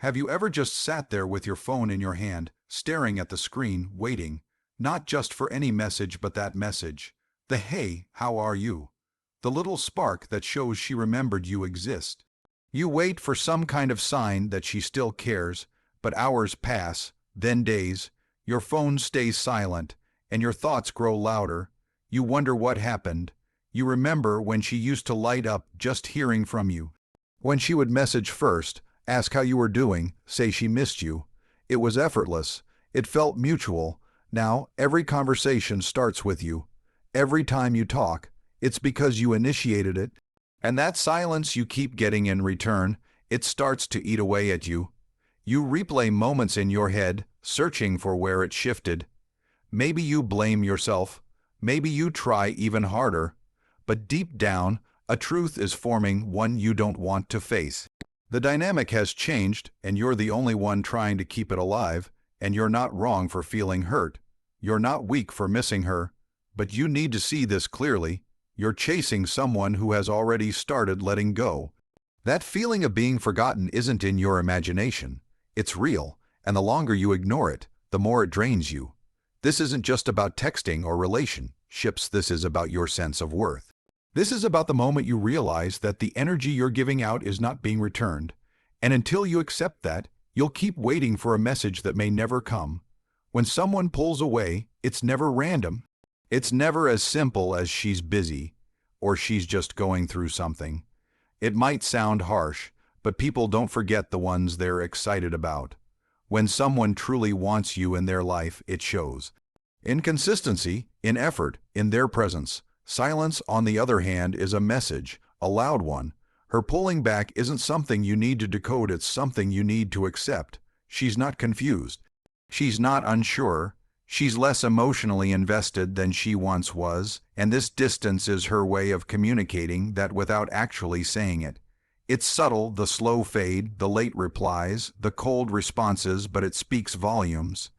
Have you ever just sat there with your phone in your hand, staring at the screen, waiting, not just for any message but that message, the "Hey, how are you?" The little spark that shows she remembered you exist. You wait for some kind of sign that she still cares, but hours pass, then days, your phone stays silent, and your thoughts grow louder. You wonder what happened. You remember when she used to light up just hearing from you. When she would message first, ask how you were doing, say she missed you. It was effortless. It felt mutual. Now, every conversation starts with you. Every time you talk, it's because you initiated it. And that silence you keep getting in return, it starts to eat away at you. You replay moments in your head, searching for where it shifted. Maybe you blame yourself. Maybe you try even harder. But deep down, a truth is forming, one you don't want to face. The dynamic has changed, and you're the only one trying to keep it alive, and you're not wrong for feeling hurt. You're not weak for missing her. But you need to see this clearly. You're chasing someone who has already started letting go. That feeling of being forgotten isn't in your imagination. It's real, and the longer you ignore it, the more it drains you. This isn't just about texting or relationships, this is about your sense of worth. This is about the moment you realize that the energy you're giving out is not being returned. And until you accept that, you'll keep waiting for a message that may never come. When someone pulls away, it's never random. It's never as simple as she's busy, or she's just going through something. It might sound harsh, but people don't forget the ones they're excited about. When someone truly wants you in their life, it shows. In consistency, in effort, in their presence. Silence, on the other hand, is a message, a loud one. Her pulling back isn't something you need to decode, it's something you need to accept. She's not confused. She's not unsure. She's less emotionally invested than she once was, and this distance is her way of communicating that without actually saying it. It's subtle, the slow fade, the late replies, the cold responses, but it speaks volumes.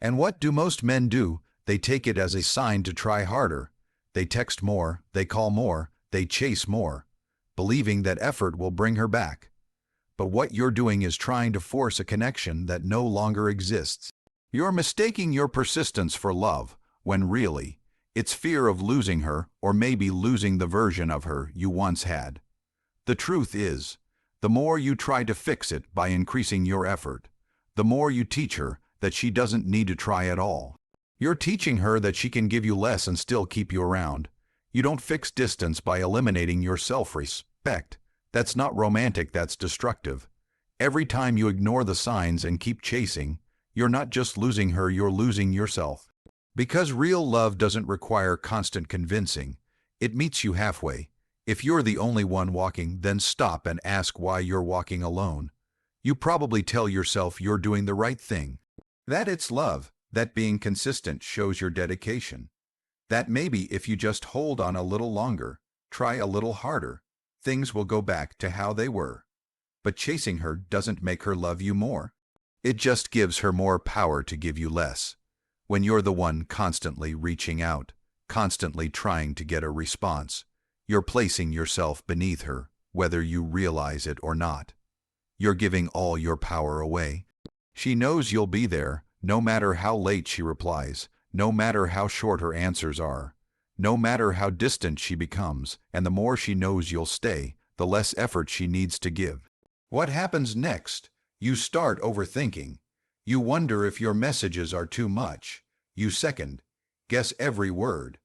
And what do most men do? They take it as a sign to try harder. They text more, they call more, they chase more, believing that effort will bring her back. But what you're doing is trying to force a connection that no longer exists. You're mistaking your persistence for love, when really, it's fear of losing her, or maybe losing the version of her you once had. The truth is, the more you try to fix it by increasing your effort, the more you teach her that she doesn't need to try at all. You're teaching her that she can give you less and still keep you around. You don't fix distance by eliminating your self-respect. That's not romantic, that's destructive. Every time you ignore the signs and keep chasing, you're not just losing her, you're losing yourself. Because real love doesn't require constant convincing. It meets you halfway. If you're the only one walking, then stop and ask why you're walking alone. You probably tell yourself you're doing the right thing. That it's love. That being consistent shows your dedication. That maybe if you just hold on a little longer, try a little harder, things will go back to how they were. But chasing her doesn't make her love you more. It just gives her more power to give you less. When you're the one constantly reaching out, constantly trying to get a response, you're placing yourself beneath her, whether you realize it or not. You're giving all your power away. She knows you'll be there, no matter how late she replies, no matter how short her answers are, no matter how distant she becomes, and the more she knows you'll stay, the less effort she needs to give. What happens next? You start overthinking. You wonder if your messages are too much. You second guess every word.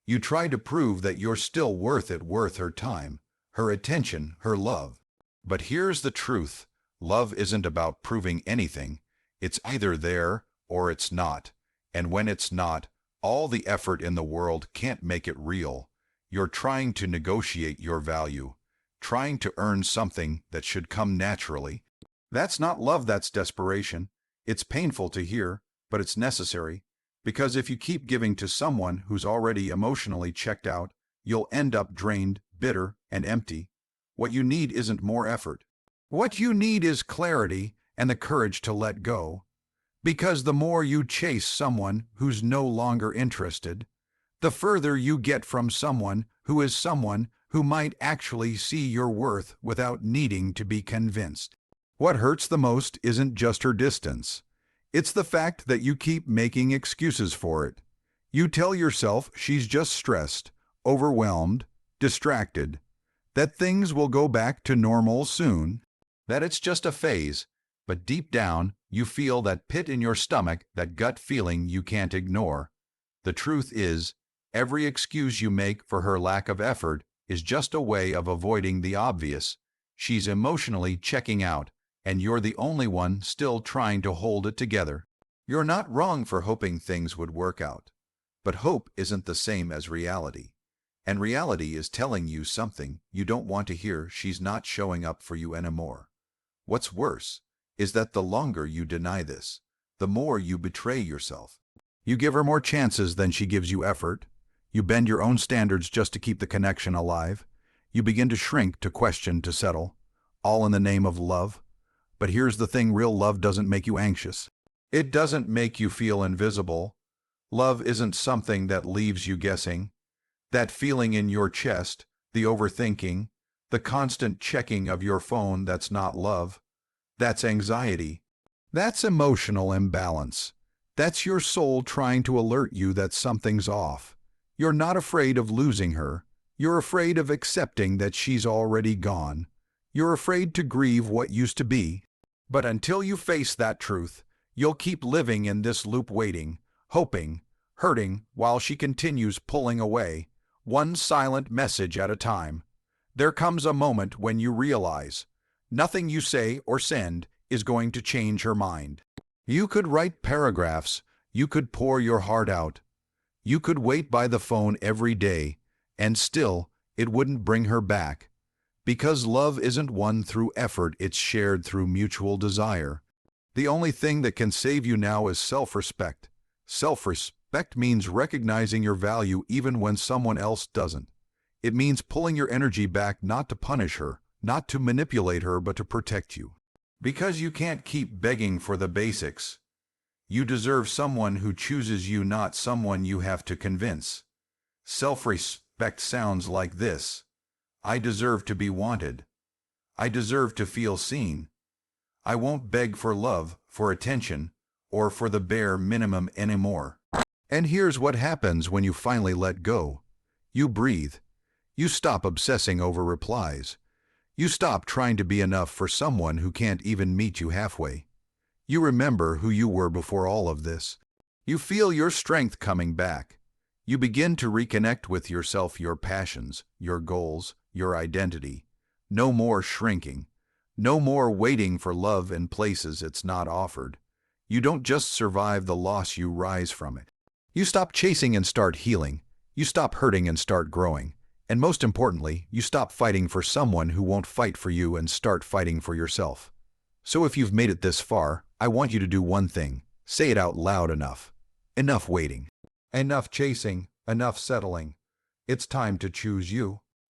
You try to prove that you're still worth it, worth her time, her attention, her love. But here's the truth. Love isn't about proving anything. It's either there or it's not. And when it's not, all the effort in the world can't make it real. You're trying to negotiate your value, trying to earn something that should come naturally. That's not love, that's desperation. It's painful to hear, but it's necessary. Because if you keep giving to someone who's already emotionally checked out, you'll end up drained, bitter, and empty. What you need isn't more effort. What you need is clarity and the courage to let go. Because the more you chase someone who's no longer interested, the further you get from someone who might actually see your worth without needing to be convinced. What hurts the most isn't just her distance. It's the fact that you keep making excuses for it. You tell yourself she's just stressed, overwhelmed, distracted, that things will go back to normal soon, that it's just a phase, but deep down, you feel that pit in your stomach, that gut feeling you can't ignore. The truth is, every excuse you make for her lack of effort is just a way of avoiding the obvious. She's emotionally checking out, and you're the only one still trying to hold it together. You're not wrong for hoping things would work out, but hope isn't the same as reality. And reality is telling you something you don't want to hear. She's not showing up for you anymore. What's worse is that the longer you deny this, the more you betray yourself. You give her more chances than she gives you effort. You bend your own standards just to keep the connection alive. You begin to shrink, to question, to settle, all in the name of love. But here's the thing, real love doesn't make you anxious. It doesn't make you feel invisible. Love isn't something that leaves you guessing. That feeling in your chest, the overthinking, the constant checking of your phone, that's not love. That's anxiety. That's emotional imbalance. That's your soul trying to alert you that something's off. You're not afraid of losing her. You're afraid of accepting that she's already gone. You're afraid to grieve what used to be. But until you face that truth, you'll keep living in this loop, waiting, hoping, hurting, while she continues pulling away, one silent message at a time. There comes a moment when you realize nothing you say or send is going to change her mind. You could write paragraphs, you could pour your heart out, you could wait by the phone every day, and still it wouldn't bring her back. Because love isn't won through effort, it's shared through mutual desire. The only thing that can save you now is self-respect. Self-respect means recognizing your value even when someone else doesn't. It means pulling your energy back, not to punish her, not to manipulate her, but to protect you. Because you can't keep begging for the basics. You deserve someone who chooses you, not someone you have to convince. Self-respect sounds like this: I deserve to be wanted. I deserve to feel seen. I won't beg for love, for attention, or for the bare minimum anymore. And here's what happens when you finally let go. You breathe. You stop obsessing over replies. You stop trying to be enough for someone who can't even meet you halfway. You remember who you were before all of this. You feel your strength coming back. You begin to reconnect with yourself, your passions, your goals, your identity. No more shrinking. No more waiting for love in places it's not offered. You don't just survive the loss, you rise from it. You stop chasing and start healing. You stop hurting and start growing. And most importantly, you stop fighting for someone who won't fight for you and start fighting for yourself. So if you've made it this far, I want you to do one thing. Say it out loud: enough. Enough waiting. Enough chasing. Enough settling. It's time to choose you.